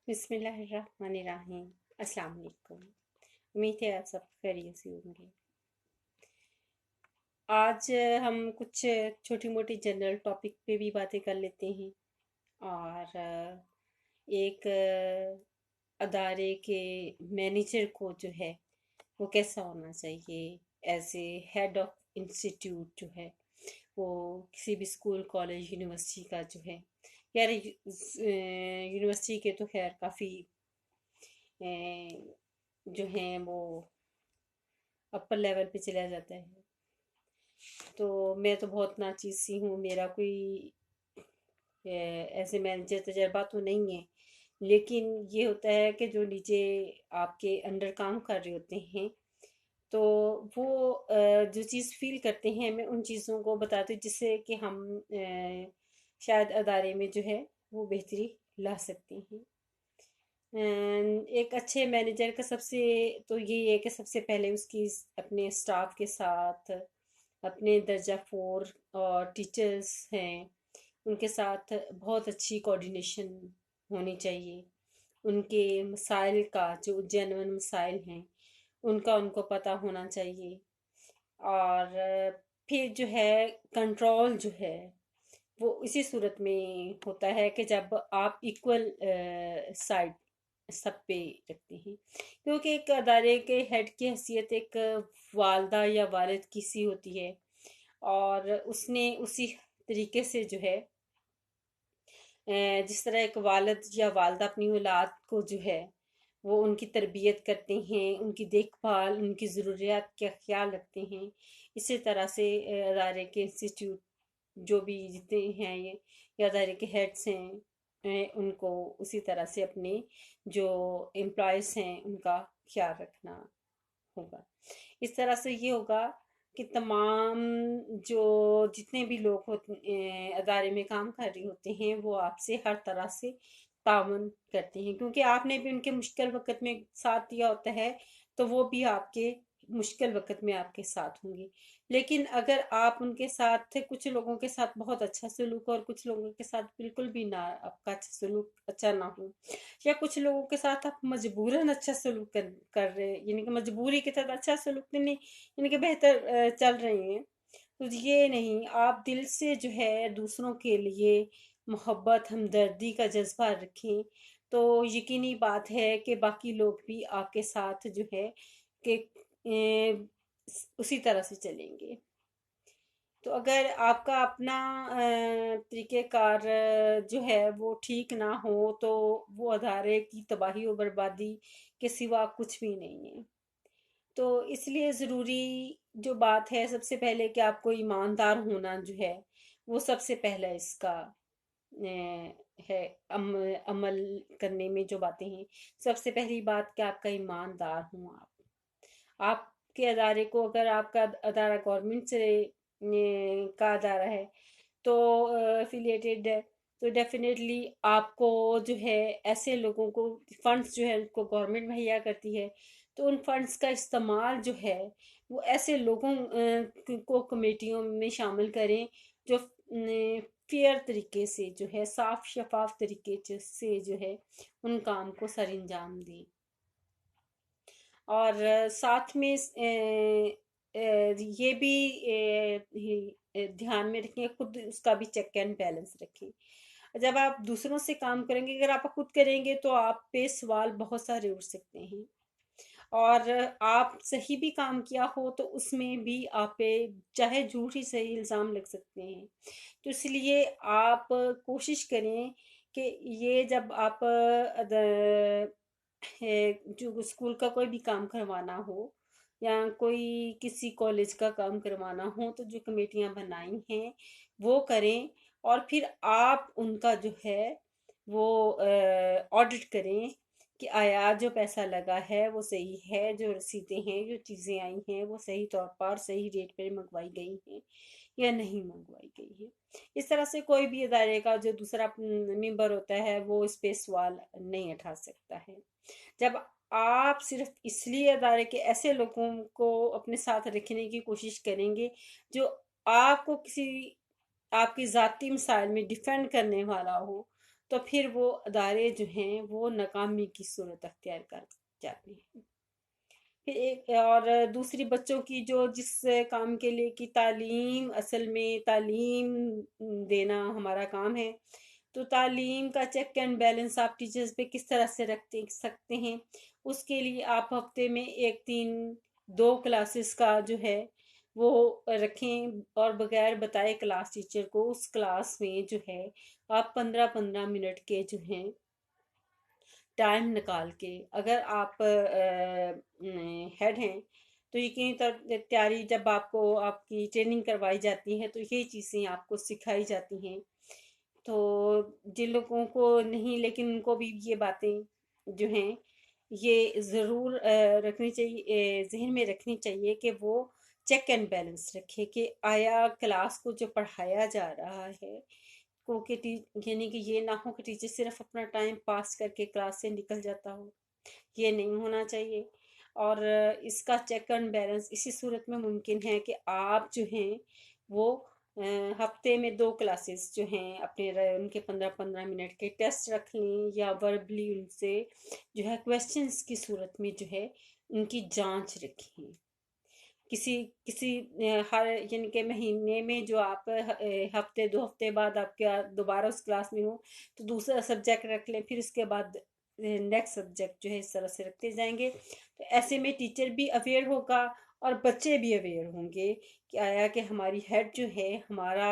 بسم اللہ الرحمن الرحیم۔ السلام علیکم۔ امید ہے آپ سب خیریت سے ہوں گے۔ آج ہم کچھ چھوٹی موٹی جنرل ٹاپک پہ بھی باتیں کر لیتے ہیں، اور ایک ادارے کے مینیجر کو جو ہے وہ کیسا ہونا چاہیے as a head of institute جو ہے، وہ کسی بھی اسکول کالج یونیورسٹی کا جو ہے، یار یونیورسٹی کے تو خیر کافی جو ہیں وہ اپر لیول پہ چلا جاتا ہے۔ تو میں تو بہت ناچیز سی ہوں، میرا کوئی ایسے مینیجر تجربہ تو نہیں ہے، لیکن یہ ہوتا ہے کہ جو نیچے آپ کے انڈر کام کر رہے ہوتے ہیں تو وہ جو چیز فیل کرتے ہیں میں ان چیزوں کو بتاتی ہوں جس سے کہ ہم شاید ادارے میں جو ہے وہ بہتری لا سکتے ہیں۔ ایک اچھے مینیجر کا سب سے تو یہی ہے کہ سب سے پہلے اس کی اپنے اسٹاف کے ساتھ، اپنے درجہ فور اور ٹیچرز ہیں ان کے ساتھ بہت اچھی کوآرڈینیشن ہونی چاہیے۔ ان کے مسائل کا جو جینون مسائل ہیں ان کا ان کو پتہ ہونا چاہیے، اور پھر جو ہے کنٹرول جو ہے وہ اسی صورت میں ہوتا ہے کہ جب آپ ایکول سائڈ سب پہ رکھتے ہیں، کیونکہ ایک ادارے کے ہیڈ کی حیثیت ایک والدہ یا والد کی سی ہوتی ہے، اور اس نے اسی طریقے سے جو ہے جس طرح ایک والد یا والدہ اپنی اولاد کو جو ہے وہ ان کی تربیت کرتے ہیں، ان کی دیکھ بھال، ان کی ضروریات کا خیال رکھتے ہیں، اسی طرح سے ادارے کے انسٹیٹیوٹ جو بھی جتنے ہیں یہ ادارے کے ہیڈس ہیں ان کو اسی طرح سے اپنے جو امپلائیز ہیں ان کا خیال رکھنا ہوگا۔ اس طرح سے یہ ہوگا کہ تمام جو جتنے بھی لوگ ادارے میں کام کر رہے ہوتے ہیں وہ آپ سے ہر طرح سے تعاون کرتے ہیں، کیونکہ آپ نے بھی ان کے مشکل وقت میں ساتھ دیا ہوتا ہے تو وہ بھی آپ کے مشکل وقت میں آپ کے ساتھ ہوں گے۔ لیکن اگر آپ ان کے ساتھ کچھ لوگوں کے ساتھ بہت اچھا سلوک اور کچھ لوگوں کے ساتھ بالکل بھی نہ آپ کا اچھا سلوک اچھا نہ ہو، یا کچھ لوگوں کے ساتھ آپ مجبوراً اچھا سلوک کر رہے ہیں، یعنی کہ مجبوری کے ساتھ اچھا سلوک نہیں، یعنی کہ بہتر چل رہے ہیں، تو یہ نہیں، آپ دل سے جو ہے دوسروں کے لیے محبت ہمدردی کا جذبہ رکھیں تو یقینی بات ہے کہ باقی لوگ بھی آپ کے ساتھ جو ہے کہ اسی طرح سے چلیں گے۔ تو اگر آپ کا اپنا طریقہ کار جو ہے وہ ٹھیک نہ ہو تو وہ ادارے کی تباہی و بربادی کے سوا کچھ بھی نہیں ہے۔ تو اس لیے ضروری جو بات ہے سب سے پہلے کہ آپ کو ایماندار ہونا جو ہے وہ سب سے پہلا اس کا ہے عمل کرنے میں جو باتیں ہیں، سب سے پہلی بات کہ آپ کا ایماندار ہوں۔ آپ کے ادارے کو، اگر آپ کا ادارہ گورنمنٹ سے کا ادارہ ہے تو افیلیٹڈ ہے، تو ڈیفینیٹلی آپ کو جو ہے ایسے لوگوں کو فنڈز جو ہے ان کو گورنمنٹ مہیا کرتی ہے، تو ان فنڈز کا استعمال جو ہے وہ ایسے لوگوں کو کمیٹیوں میں شامل کریں جو فیئر طریقے سے جو ہے صاف شفاف طریقے سے جو ہے ان کام کو سر انجام دیں، اور ساتھ میں یہ بھی دھیان میں رکھیں، خود اس کا بھی چیک اینڈ بیلنس رکھیں۔ جب آپ دوسروں سے کام کریں گے، اگر آپ خود کریں گے تو آپ پہ سوال بہت سارے اٹھ سکتے ہیں، اور آپ صحیح بھی کام کیا ہو تو اس میں بھی آپ پہ چاہے جھوٹ ہی صحیح الزام لگ سکتے ہیں۔ تو اس لیے آپ کوشش کریں کہ یہ جب آپ جو اسکول کا کوئی بھی کام کروانا ہو یا کوئی کسی کالج کا کام کروانا ہو تو جو کمیٹیاں بنائی ہیں وہ کریں، اور پھر آپ ان کا جو ہے وہ آڈٹ کریں کہ آیا جو پیسہ لگا ہے وہ صحیح ہے، جو رسیدیں ہیں، جو چیزیں آئی ہیں وہ صحیح طور پر صحیح ریٹ پر منگوائی گئی ہیں یا نہیں منگوائی گئی ہیں۔ اس طرح سے کوئی بھی ادارے کا جو دوسرا ممبر ہوتا ہے وہ اس پہ سوال نہیں اٹھا سکتا ہے۔ جب آپ صرف اس لیے ادارے کے ایسے لوگوں کو اپنے ساتھ رکھنے کی کوشش کریں گے جو آپ کو کسی آپ کی ذاتی مسائل میں ڈیفینڈ کرنے والا ہو، تو پھر وہ ادارے جو ہیں وہ ناکامی کی صورت اختیار کر جاتے ہیں۔ پھر ایک اور دوسری، بچوں کی جو جس کام کے لیے کی تعلیم، اصل میں تعلیم دینا ہمارا کام ہے، تو تعلیم کا چیک اینڈ بیلنس آپ ٹیچرز پہ کس طرح سے رکھ سکتے ہیں، اس کے لیے آپ ہفتے میں 1 3 2 کلاسز کا جو ہے وہ رکھیں، اور بغیر بتائے کلاس ٹیچر کو اس کلاس میں جو ہے آپ 15 15 منٹ کے جو ہیں ٹائم نکال کے، اگر آپ ہیڈ ہیں تو یقینی طور تیاری، جب آپ کو آپ کی ٹریننگ کروائی جاتی ہے تو یہ چیزیں آپ کو سکھائی جاتی ہیں، تو جن لوگوں کو نہیں، لیکن ان کو بھی یہ باتیں جو ہیں یہ ضرور رکھنی چاہیے، ذہن میں رکھنی چاہیے کہ وہ چیک اینڈ بیلنس رکھے کہ آیا کلاس کو جو پڑھایا جا رہا ہے کو کہ یعنی کہ یہ نہ ہو کہ ٹیچر صرف اپنا ٹائم پاس کر کے کلاس سے نکل جاتا ہو، یہ نہیں ہونا چاہیے۔ اور اس کا چیک اینڈ بیلنس اسی صورت میں ممکن ہے کہ آپ جو ہیں وہ ہفتے میں 2 کلاسز جو ہیں اپنے ان کے 15 15 منٹ کے ٹیسٹ رکھ لیں، یا وربلی ان سے جو ہے کویسچنس کی صورت میں جو ہے ان کی جانچ رکھیں۔ کسی کسی ہر یعنی کہ مہینے میں جو آپ ہفتے 2 ہفتے بعد آپ کیا دوبارہ اس کلاس میں ہوں تو دوسرا سبجیکٹ رکھ لیں، پھر اس کے بعد نیکسٹ سبجیکٹ جو ہے اس طرح سے رکھتے جائیں گے، تو ایسے میں ٹیچر بھی اویئر ہوگا اور بچے بھی اویئر ہوں گے کہ آیا کہ ہماری ہیڈ جو ہے ہمارا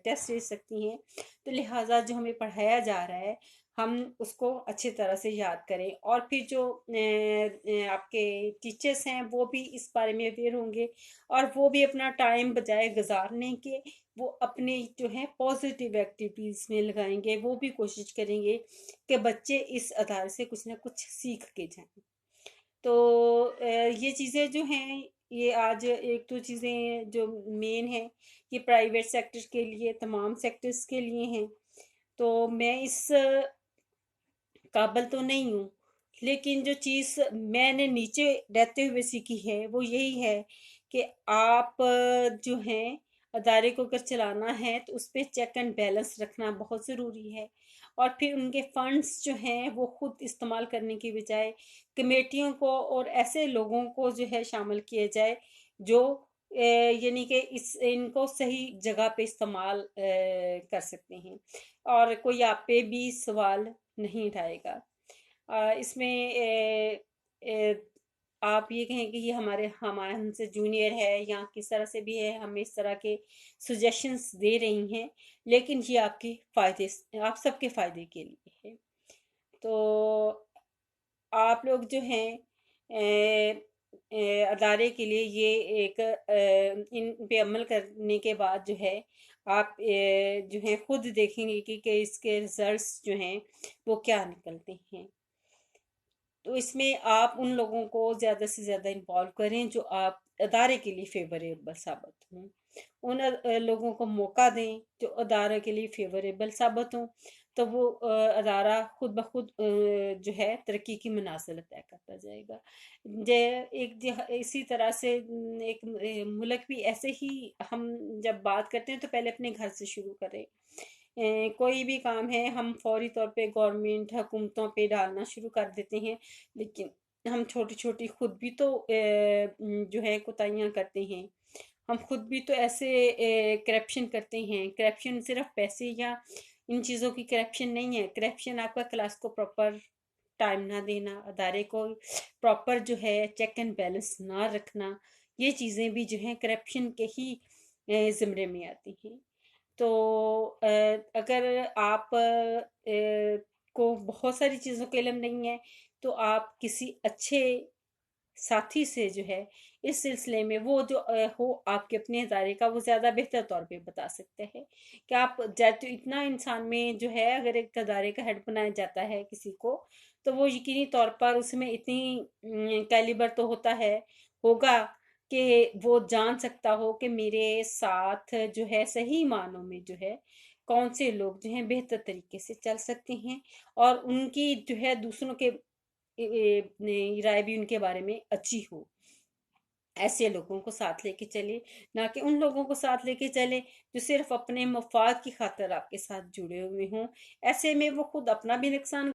ٹیسٹ لے سکتی ہیں، تو لہٰذا جو ہمیں پڑھایا جا رہا ہے ہم اس کو اچھی طرح سے یاد کریں، اور پھر جو آپ کے ٹیچرس ہیں وہ بھی اس بارے میں اویئر ہوں گے، اور وہ بھی اپنا ٹائم بجائے گزارنے کے وہ اپنے جو ہے پازیٹیو ایکٹیویٹیز میں لگائیں گے، وہ بھی کوشش کریں گے کہ بچے اس ادارے سے کچھ نہ کچھ سیکھ کے جائیں۔ تو یہ چیزیں جو ہیں یہ آج ایک تو چیزیں جو مین ہیں یہ پرائیویٹ سیکٹر کے لیے، تمام سیکٹرز کے لیے ہیں، تو میں اس قابل تو نہیں ہوں، لیکن جو چیز میں نے نیچے رہتے ہوئے سیکھی ہے وہ یہی ہے کہ آپ جو ہیں ادارے کو اگر چلانا ہے تو اس پہ چیک اینڈ بیلنس رکھنا بہت ضروری ہے، اور پھر ان کے فنڈز جو ہیں وہ خود استعمال کرنے کی بجائے کمیٹیوں کو اور ایسے لوگوں کو جو ہے شامل کیا جائے جو یعنی کہ ان کو صحیح جگہ پہ استعمال کر سکتے ہیں، اور کوئی آپ پہ بھی سوال نہیں اٹھائے گا۔ اس میں آپ یہ کہیں کہ یہ ہمارے ہم سے جونیئر ہے یا کس طرح سے بھی ہے، ہم اس طرح کے سجیشنز دے رہی ہیں، لیکن یہ آپ کے فائدے، آپ سب کے فائدے کے لیے ہے۔ تو آپ لوگ جو ہیں ادارے کے لیے یہ ایک ان پہ عمل کرنے کے بعد جو ہے آپ جو ہے خود دیکھیں گے کہ اس کے رزلٹس جو ہیں وہ کیا نکلتے ہیں، تو اس میں آپ ان لوگوں کو زیادہ سے زیادہ انوالو کریں جو آپ ادارے کے لیے فیوریبل ثابت ہوں، ان لوگوں کو موقع دیں جو ادارے کے لیے فیوریبل ثابت ہوں، تو وہ ادارہ خود بخود جو ہے ترقی کی منازل طے کرتا جائے گا۔ اسی طرح سے ایک ملک بھی ایسے ہی، ہم جب بات کرتے ہیں تو پہلے اپنے گھر سے شروع کریں، کوئی بھی کام ہے ہم فوری طور پہ گورنمنٹ حکومتوں پہ ڈالنا شروع کر دیتے ہیں، لیکن ہم چھوٹی چھوٹی خود بھی تو جو ہے کوتاہیاں کرتے ہیں، ہم خود بھی تو ایسے کرپشن کرتے ہیں۔ کرپشن صرف پیسے یا ان چیزوں کی کرپشن نہیں ہے، کرپشن آپ کا کلاس کو پراپر ٹائم نہ دینا، ادارے کو پراپر جو ہے چیک اینڈ بیلنس نہ رکھنا، یہ چیزیں بھی جو ہیں کرپشن کے ہی زمرے میں آتی ہیں۔ تو اگر آپ کو بہت ساری چیزوں کا علم نہیں ہے تو آپ کسی اچھے ساتھی سے جو ہے اس سلسلے میں وہ جو ہو آپ کے اپنے ادارے کا، وہ زیادہ بہتر طور پہ بتا سکتے ہیں کہ آپ اتنا انسان میں جو ہے اگر ایک ادارے کا ہیڈ بنایا جاتا ہے کسی کو تو وہ یقینی طور پر اس میں اتنی کیلیبر تو ہوگا کہ وہ جان سکتا ہو کہ میرے ساتھ جو ہے صحیح معنوں میں جو ہے کون سے لوگ جو ہیں بہتر طریقے سے چل سکتے ہیں، اور ان کی جو ہے دوسروں کے رائے بھی ان کے بارے میں اچھی ہو۔ ایسے لوگوں کو ساتھ لے کے چلے، نہ کہ ان لوگوں کو ساتھ لے کے چلے جو صرف اپنے مفاد کی خاطر آپ کے ساتھ جڑے ہوئے ہوں۔ ایسے میں وہ خود اپنا بھی نقصان